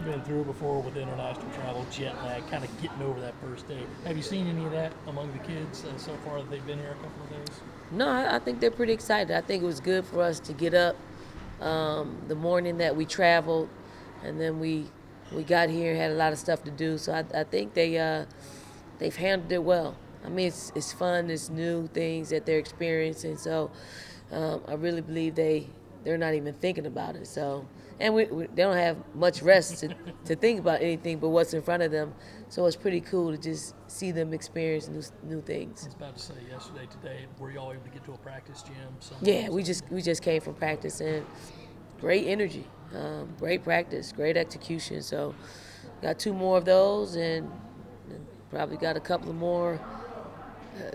You've been through it before with international travel, jet lag, kind of getting over that first day. Have you seen any of that among the kids so far that they've been here a couple of days? No, I think they're pretty excited. I think it was good for us to get up the morning that we traveled, and then we got here and had a lot of stuff to do. So I think they've handled it well. I mean, it's fun, it's new things that they're experiencing. So I really believe they're not even thinking about it. So and they don't have much rest to think about anything but what's in front of them. So it's pretty cool to just see them experience new things. I was about to say yesterday, today, were you all able to get to a practice gym? Yeah, we just came from practice and great energy, great practice, great execution. So got two more of those and probably got a couple of more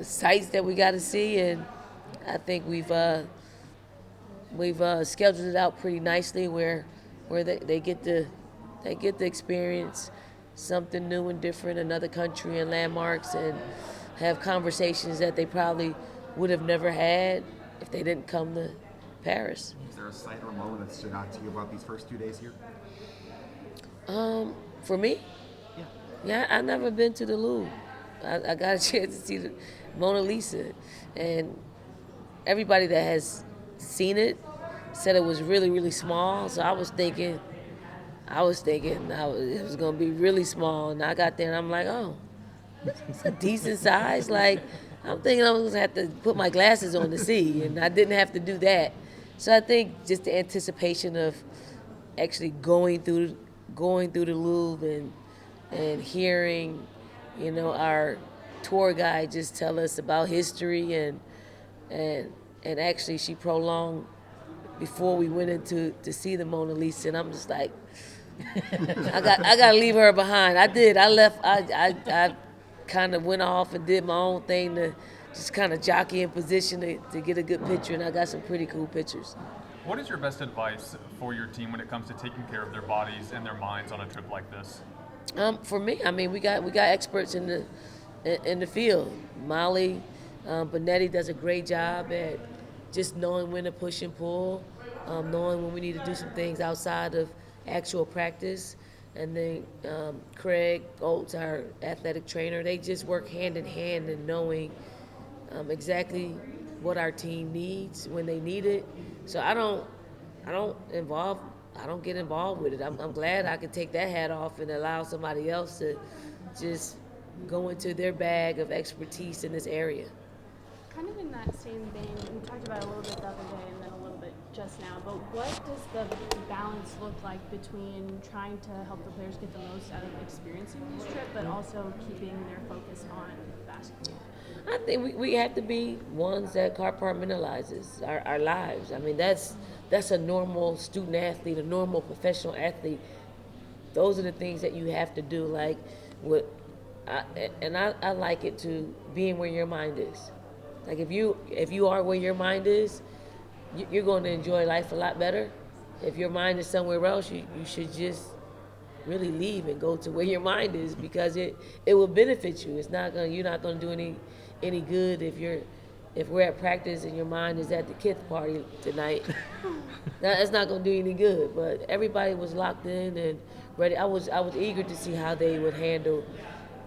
sites that we got to see. And I think we've scheduled it out pretty nicely where they get to experience something new and different, another country and landmarks, and have conversations that they probably would have never had if they didn't come to Paris. Is there a site or moment that stood out to you about these first 2 days here? For me, Yeah. yeah, I never been to the Louvre. I got a chance to see the Mona Lisa, and everybody that has seen it said it was really, really small. So I was thinking it was gonna be really small, and I got there and I'm like, oh, it's a decent size. Like I'm thinking I was gonna have to put my glasses on to see, and I didn't have to do that. So I think just the anticipation of actually going through the Louvre and hearing, our tour guide just tell us about history and and actually she prolonged before we went into to see the Mona Lisa, and I'm just like, I gotta leave her behind. I did. I left. I kind of went off and did my own thing to just kind of jockey in position to get a good picture, and I got some pretty cool pictures. What is your best advice for your team when it comes to taking care of their bodies and their minds on a trip like this? For me, I mean, we got experts in the field. Molly Bonetti does a great job at just knowing when to push and pull, knowing when we need to do some things outside of actual practice. And then Craig Oates, our athletic trainer, they just work hand in hand in knowing exactly what our team needs when they need it. So I don't get involved with it. I'm glad I can take that hat off and allow somebody else to just go into their bag of expertise in this area. Kind of in that same vein, we talked about it a little bit the other day and then a little bit just now, but what does the balance look like between trying to help the players get the most out of experiencing this trip, but also keeping their focus on basketball? I think we have to be ones that compartmentalizes our lives. I mean, that's a normal student athlete, a normal professional athlete. Those are the things that you have to do. Like, I like it to being where your mind is. Like if you are where your mind is, you're going to enjoy life a lot better. If your mind is somewhere else, you should just really leave and go to where your mind is, because it will benefit you. You're not gonna do any good if we're at practice and your mind is at the kids party tonight. That's not gonna do any good. But everybody was locked in and ready. I was eager to see how they would handle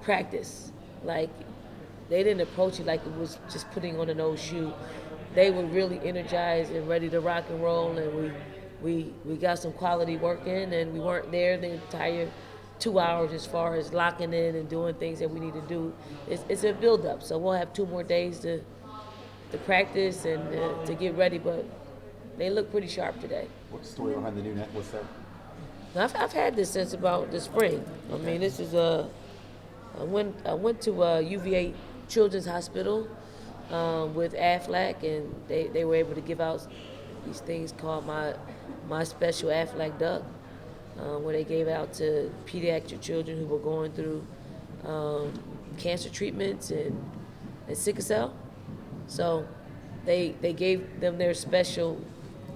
practice. Like they didn't approach it like it was just putting on an old shoe. They were really energized and ready to rock and roll, and we got some quality work in, and we weren't there the entire 2 hours as far as locking in and doing things that we need to do. It's a build-up, so we'll have 2 more days to practice and to get ready, but they look pretty sharp today. What's the story behind the new net? What's that? Now, I've had this since about the spring. I mean, this is I went to UVA Children's Hospital with AFLAC, and they were able to give out these things called my special AFLAC duck, where they gave out to pediatric children who were going through cancer treatments and sickle cell. So they gave them their special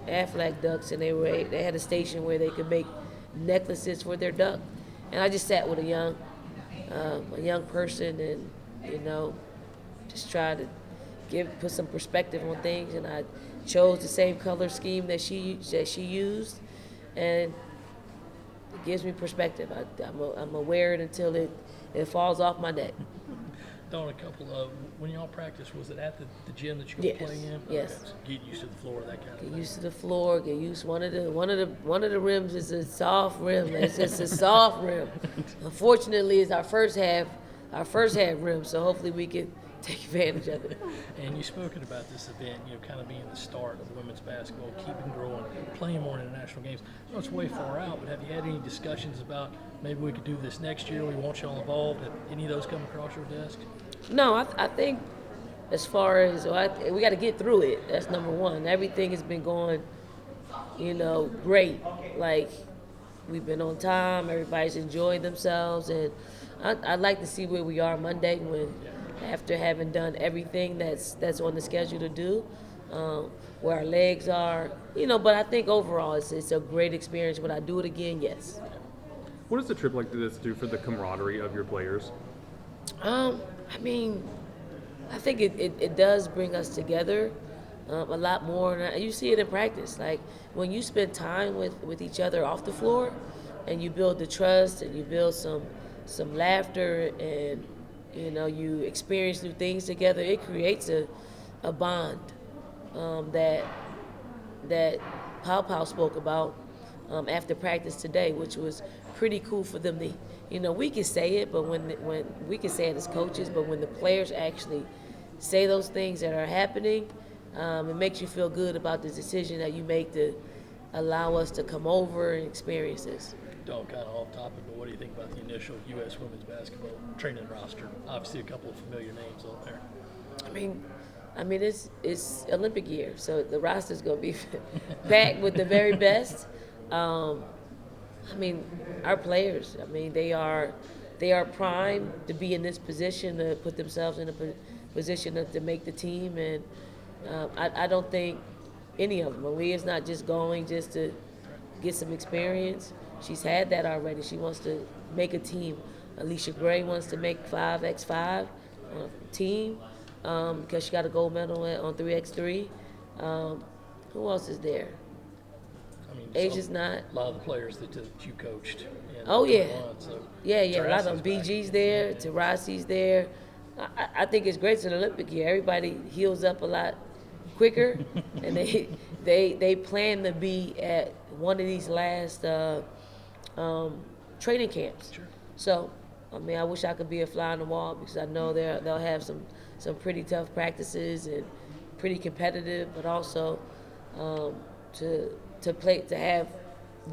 AFLAC ducks, and they had a station where they could make necklaces for their duck. And I just sat with a young person, and just try to put some perspective on things. And I chose the same color scheme that she used, and gives me perspective. I'm aware it until it falls off my neck. Dawn, a couple of when y'all practice, was it at the gym that you were Yes, playing in? yes. Okay, so get used to the floor, that kind of Get thing. used to the floor. Get used. One of the rims is a soft rim. It's just a soft rim. Unfortunately, it's our first half rim. So hopefully we can take advantage of it. And you've spoken about this event, kind of being the start of women's basketball, keeping growing, playing more international games. I know it's way far out, but have you had any discussions about maybe we could do this next year? We want y'all involved. Have any of those come across your desk? No, I think as far as we got to get through it. That's number one. Everything has been going, great. Like we've been on time. Everybody's enjoying themselves, and I'd like to see where we are Monday when, after having done everything that's on the schedule to do, where our legs are. But I think overall it's a great experience. Would I do it again? Yes. What does a trip like this do for the camaraderie of your players? I think it does bring us together a lot more. And you see it in practice. Like when you spend time with each other off the floor and you build the trust and you build some laughter and, you experience new things together, it creates a bond that Pow Pow spoke about after practice today, which was pretty cool for them to, we can say it, but when we can say it as coaches, but when the players actually say those things that are happening, it makes you feel good about the decision that you make to allow us to come over and experience this. Dawn, kind of off topic, but what do you think about the initial U.S. women's basketball training roster? Obviously, a couple of familiar names on there. It's Olympic year, so the roster's going to be packed with the very best. Our players, they are primed to be in this position, to put themselves in a position to make the team, and I don't think any of them. Aaliyah's not just going just to get some experience. She's had that already. She wants to make a team. Alicia Gray wants to make 5x5 team because she got a gold medal on 3x3. Who else is there? Asia's not. A lot of the players that you coached. Oh, yeah. So Yeah, a lot of them. Tarassi's BG's back. there, Tarasi's there. I think it's great. It's an Olympic year. Everybody heals up a lot quicker, and they plan to be at one of these last training camps. Sure. So, I wish I could be a fly on the wall because I know they'll have some pretty tough practices and pretty competitive, but also to have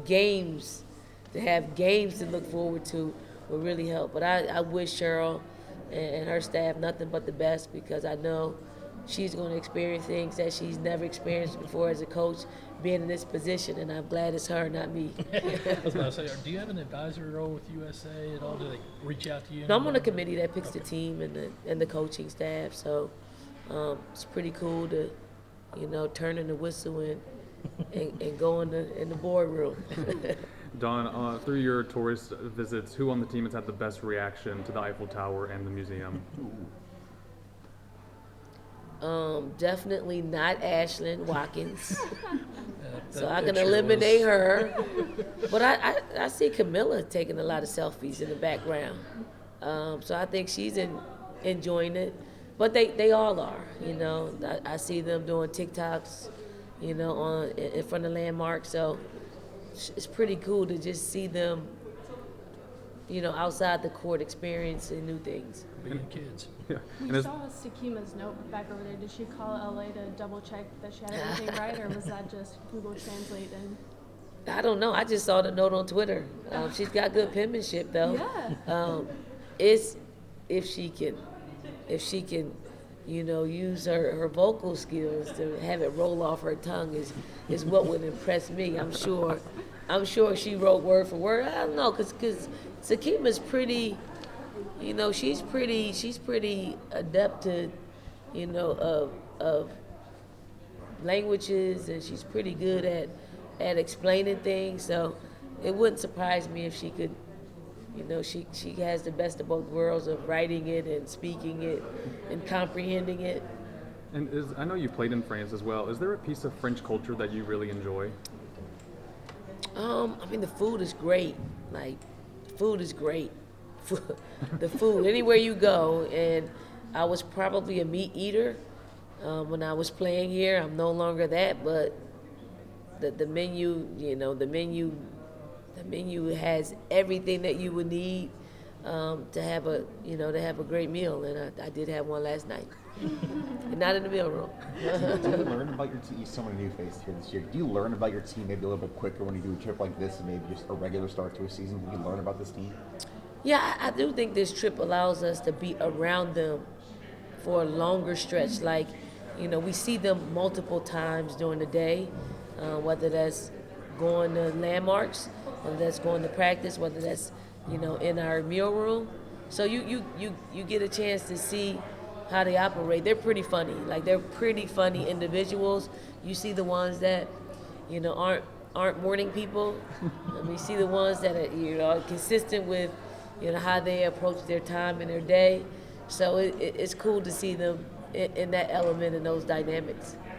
games to look forward to will really help. But I wish Cheryl and her staff nothing but the best because I know she's going to experience things that she's never experienced before as a coach, being in this position, and I'm glad it's her, not me. I was about to say, do you have an advisory role with USA at all? Do they reach out to you? No, I'm on a committee that picks the team and the coaching staff, so it's pretty cool to, turn in the whistle and go in the boardroom. Dawn, through your tourist visits, who on the team has had the best reaction to the Eiffel Tower and the museum? Definitely not Ashlyn Watkins. So I can That sure eliminate was. her. But I see Camilla taking a lot of selfies in the background. So I think she's enjoying it. But they all are, I see them doing TikToks, in front of landmarks. So it's pretty cool to just see them, outside the court experiencing new things. Being kids. Yeah. We And saw Sakima's note back over there. Did she call LA to double check that she had everything right, or was that just Google Translate? And I don't know. I just saw the note on Twitter. She's got good penmanship, though. yeah, It's if she can, use her vocal skills to have it roll off her tongue is what would impress me. I'm sure she wrote word for word. I don't know, cause Sakima's pretty, she's pretty adept to, of languages, and she's pretty good at explaining things. So it wouldn't surprise me if she could. She has the best of both worlds of writing it and speaking it and comprehending it. And I know you played in France as well. Is there a piece of French culture that you really enjoy? The food is great. Like, food is great. The food, anywhere you go, and I was probably a meat eater when I was playing here. I'm no longer that, but the menu, the menu has everything that you would need to have a great meal, and I did have one last night, and not in the meal room. Do you learn about your team? You saw a new face here this year. Do you learn about your team maybe a little bit quicker when you do a trip like this and maybe just a regular start to a season? Do you learn about this team? Yeah, I do think this trip allows us to be around them for a longer stretch. Like, we see them multiple times during the day, whether that's going to landmarks, whether that's going to practice, whether that's, in our meal room. So you get a chance to see how they operate. They're pretty funny. Like, they're pretty funny individuals. You see the ones that, aren't morning people. You see the ones that are, consistent with, how they approach their time and their day. So it's cool to see them in that element and those dynamics.